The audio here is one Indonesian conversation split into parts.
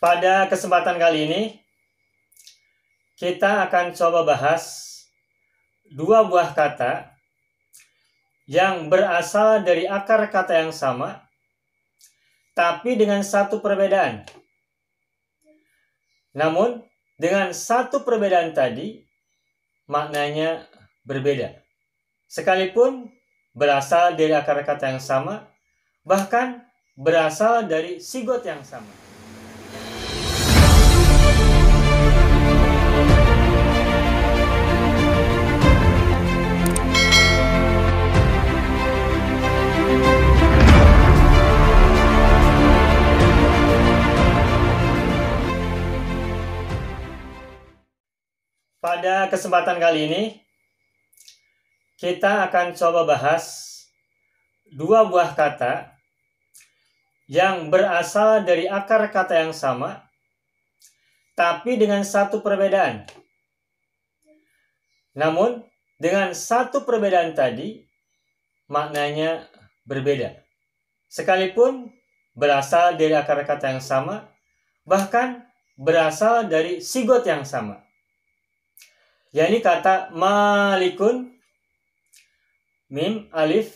Pada kesempatan kali ini, kita akan coba bahas dua buah kata yang berasal dari akar kata yang sama, tapi dengan satu perbedaan. Namun, dengan satu perbedaan tadi, maknanya berbeda. Sekalipun berasal dari akar kata yang sama, bahkan berasal dari sigot yang sama. Pada kesempatan kali ini, kita akan coba bahas dua buah kata yang berasal dari akar kata yang sama, tapi dengan satu perbedaan. Namun, dengan satu perbedaan tadi, maknanya berbeda. Sekalipun berasal dari akar kata yang sama, bahkan berasal dari sigot yang sama. Yakni kata malikun, mim, alif,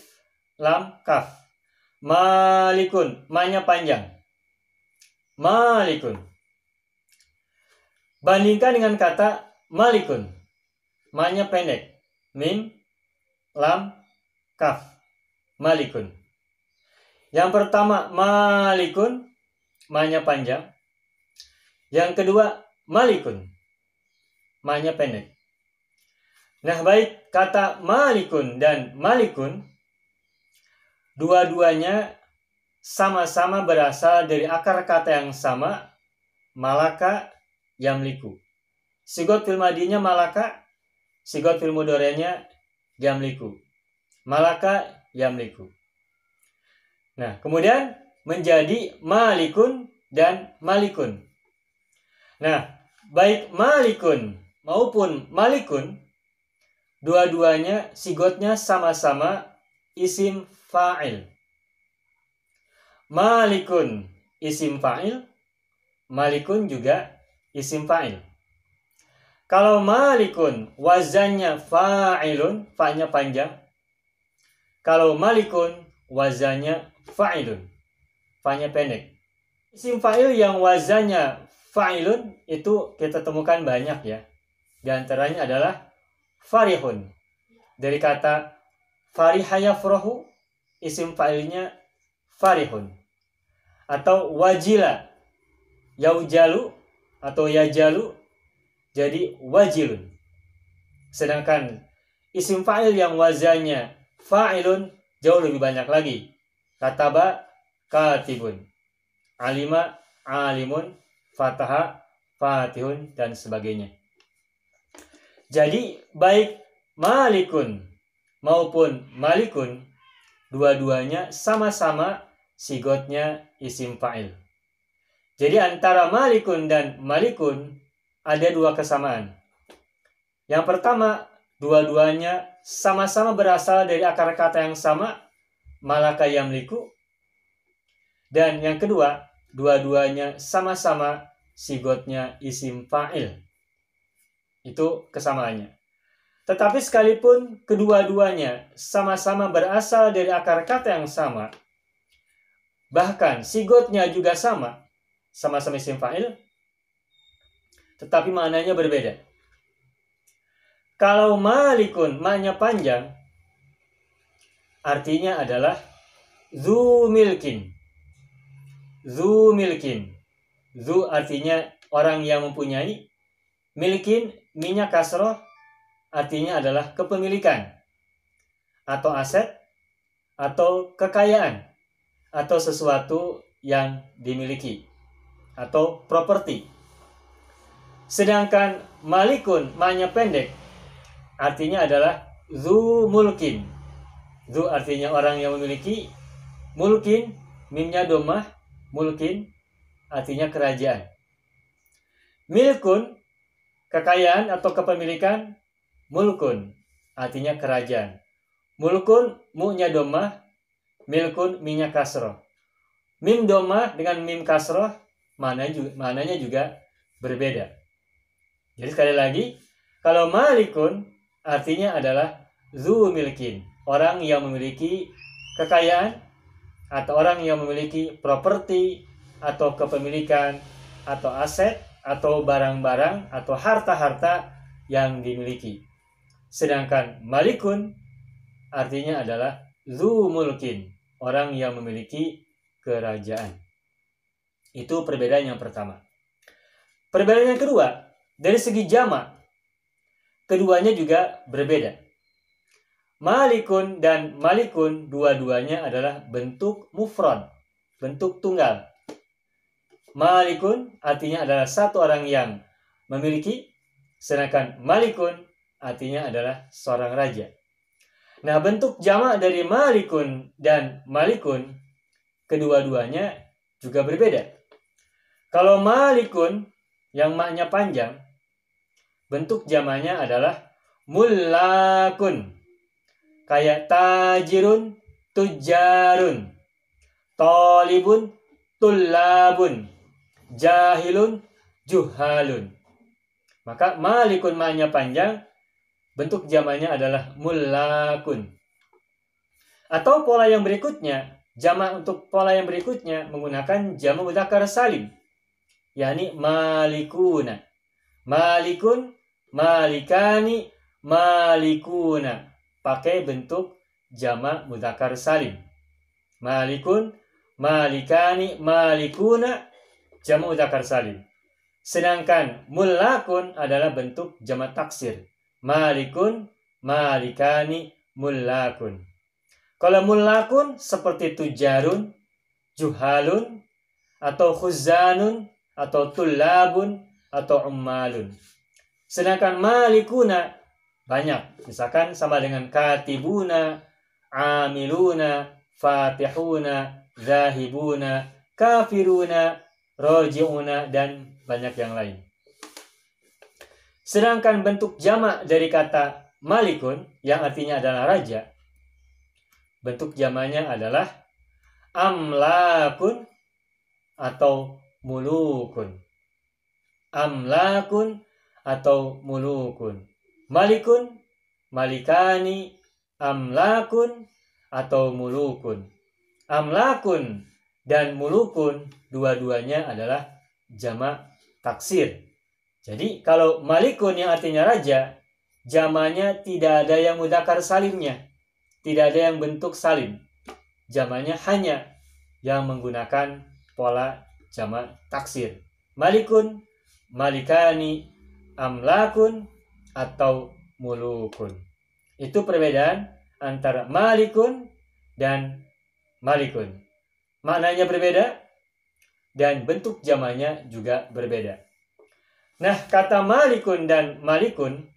lam, kaf. Malikun, ma-nya panjang. Malikun. Bandingkan dengan kata malikun, ma-nya pendek. Mim, lam, kaf. Malikun. Yang pertama malikun, ma-nya panjang. Yang kedua malikun, ma-nya pendek. Nah, baik kata malikun dan malikun, dua-duanya sama-sama berasal dari akar kata yang sama, malaka yamliku. Sigot fil madinya malaka, sigot fil mudhari'nya yamliku. Malaka yamliku. Nah, kemudian menjadi malikun dan malikun. Nah, baik malikun maupun malikun, dua-duanya sigotnya sama-sama isim fa'il. Malikun isim fa'il, malikun juga isim fa'il. Kalau malikun wazannya fa'ilun, fa-nya panjang. Kalau malikun wazannya fa'ilun, fa-nya pendek. Isim fa'il yang wazannya fa'ilun itu kita temukan banyak ya. Di antaranya adalah farihun, dari kata fariha yafrahu, isim fa'ilnya farihun. Atau wajila yaujalu atau yajalu, jadi wajilun. Sedangkan isim fa'il yang wazannya fa'ilun jauh lebih banyak lagi. Kataba katibun, alima alimun, fataha fatihun, dan sebagainya. Jadi baik malikun maupun malikun, dua-duanya sama-sama sigotnya isim fa'il. Jadi antara malikun dan malikun ada dua kesamaan. Yang pertama, dua-duanya sama-sama berasal dari akar kata yang sama, malaka yamliku. Dan yang kedua, dua-duanya sama-sama sigotnya isim fa'il. Itu kesamaannya. Tetapi sekalipun kedua-duanya sama-sama berasal dari akar kata yang sama, bahkan sigotnya juga sama-sama isim fa'il, tetapi maknanya berbeda. Kalau malikun ma-nya panjang, artinya adalah zu milkin. Zu milkin. Zu artinya orang yang mempunyai. Milkin, minyak kasroh, artinya adalah kepemilikan, atau aset, atau kekayaan, atau sesuatu yang dimiliki, atau properti. Sedangkan malikun, ma-nya pendek, artinya adalah zu mulkin. Zu artinya orang yang memiliki, mulkin, mimnya domah, mulkin, artinya kerajaan. Milkun, kekayaan atau kepemilikan, mulkun, artinya kerajaan. Mulkun, mu-nya domah, milkun, mi-nya kasroh. Mim domah dengan mim kasroh, maknanya juga berbeda. Jadi sekali lagi, kalau malikun artinya adalah zu milkin, orang yang memiliki kekayaan atau orang yang memiliki properti atau kepemilikan atau aset atau barang-barang atau harta-harta yang dimiliki. Sedangkan malikun artinya adalah zu mulkin, orang yang memiliki kerajaan. Itu perbedaan yang pertama. Perbedaan yang kedua, dari segi jamak, keduanya juga berbeda. Malikun dan malikun dua-duanya adalah bentuk mufrad, bentuk tunggal. Malikun artinya adalah satu orang yang memiliki, sedangkan malikun artinya adalah seorang raja. Nah, bentuk jamak dari malikun dan malikun kedua-duanya juga berbeda. Kalau malikun yang maknya panjang, bentuk jamaknya adalah mullakun. Kayak tajirun, tujarun, talibun, tullabun, jahilun, juhalun. Maka malikun maknya panjang, bentuk jamaknya adalah mullakun. Atau pola yang berikutnya, jamak untuk pola yang berikutnya menggunakan jamak mudzakkar salim, yakni malikuna. Malikun, malikani, malikuna. Pakai bentuk jamak mudzakkar salim. Malikun, malikani, malikuna, jamak mudzakkar salim. Sedangkan mullakun adalah bentuk jamak taksir. Malikun, malikani, mullakun. Kalau mullakun seperti tujarun, juhalun, atau khuzanun, atau tullabun, atau ummalun. Sedangkan malikuna banyak. Misalkan sama dengan katibuna, amiluna, fatihuna, zahibuna, kafiruna, roji'una, dan banyak yang lain. Sedangkan bentuk jamak dari kata malikun yang artinya adalah raja, bentuk jamaknya adalah amlakun atau mulukun. Amlakun atau mulukun. Malikun, malikani, amlakun, atau mulukun. Amlakun dan mulukun dua-duanya adalah jamak taksir. Jadi kalau malikun yang artinya raja, jamaknya tidak ada yang mudzakkar salimnya, tidak ada yang bentuk salim. Jamaknya hanya yang menggunakan pola jamak taksir. Malikun, malikani, amlakun, atau mulukun. Itu perbedaan antara malikun dan malikun. Maknanya berbeda dan bentuk jamaknya juga berbeda. Nah, kata malikun dan malikun,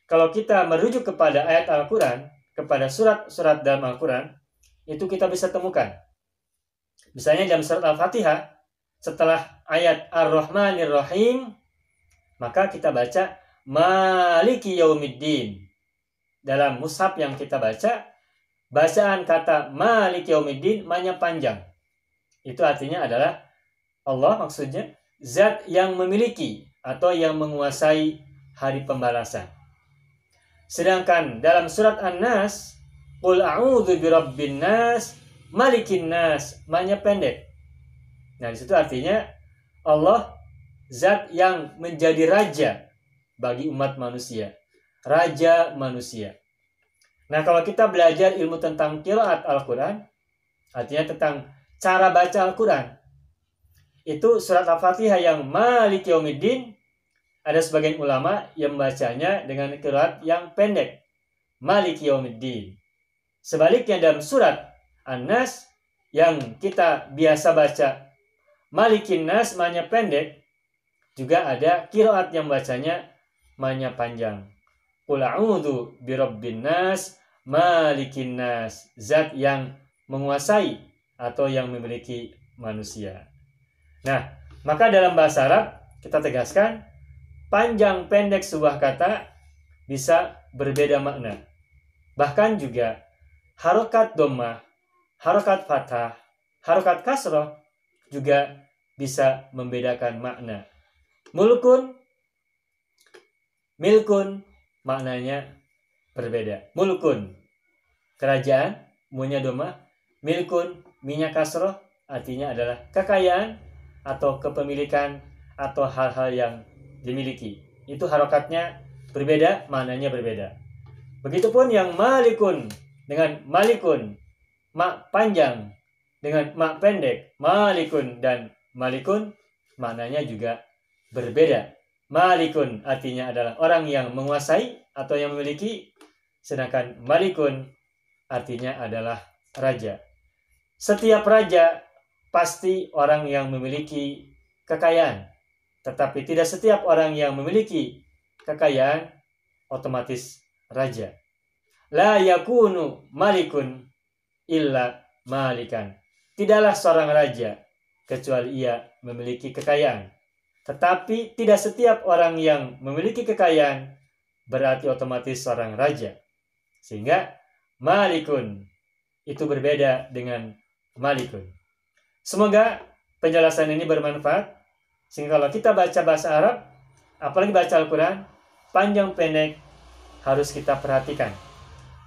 kalau kita merujuk kepada ayat Al-Quran, kepada surat-surat dalam Al-Quran, itu kita bisa temukan. Misalnya dalam surat Al-Fatihah, setelah ayat Ar-Rahmanir Rahim, maka kita baca Maliki Yaumiddin. Dalam mushaf yang kita baca, bacaan kata Maliki Yaumiddin maknanya panjang. Itu artinya adalah Allah, maksudnya zat yang memiliki atau yang menguasai hari pembalasan. Sedangkan dalam surat An-Nas, Qul a'udzu birabbin nas, malikin nas, maknanya pendek. Nah, di situ artinya Allah zat yang menjadi raja bagi umat manusia, raja manusia. Nah, kalau kita belajar ilmu tentang qiraat Al-Quran, artinya tentang cara baca Al-Quran, itu surat Al-Fatihah yang Maliki Yaumiddin, ada sebagian ulama yang membacanya dengan qiraat yang pendek, Maliki Yaumiddin. Sebaliknya dalam surat An-Nas yang kita biasa baca Malikin Nas, maknanya pendek, juga ada qiraat yang bacanya maknanya panjang. Qul a'udzu birabbin nas, malikin nas, zat yang menguasai atau yang memiliki manusia. Nah, maka dalam bahasa Arab kita tegaskan panjang pendek sebuah kata bisa berbeda makna. Bahkan juga harokat dhammah, harokat fathah, harokat kasroh juga bisa membedakan makna. Mulkun, milkun maknanya berbeda. Mulkun, kerajaan, munya doma. Milkun, minyak kasroh, artinya adalah kekayaan atau kepemilikan atau hal-hal yang dimiliki. Itu harokatnya berbeda, maknanya berbeda. Begitupun yang malikun dengan malikun, mak panjang dengan mak pendek, malikun dan malikun maknanya juga berbeda. Malikun artinya adalah orang yang menguasai atau yang memiliki, sedangkan malikun artinya adalah raja. Setiap raja pasti orang yang memiliki kekayaan, tetapi tidak setiap orang yang memiliki kekayaan otomatis raja. La yakunu malikun illa malikan. Tidaklah seorang raja kecuali ia memiliki kekayaan. Tetapi tidak setiap orang yang memiliki kekayaan berarti otomatis seorang raja. Sehingga malikun itu berbeda dengan malikun. Semoga penjelasan ini bermanfaat. Sehingga kalau kita baca bahasa Arab, apalagi baca Al-Quran, panjang pendek harus kita perhatikan.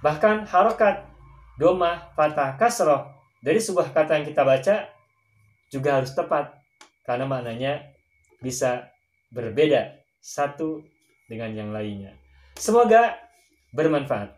Bahkan harokat, doma, fathah, kasroh dari sebuah kata yang kita baca juga harus tepat. Karena maknanya bisa berbeda satu dengan yang lainnya. Semoga bermanfaat.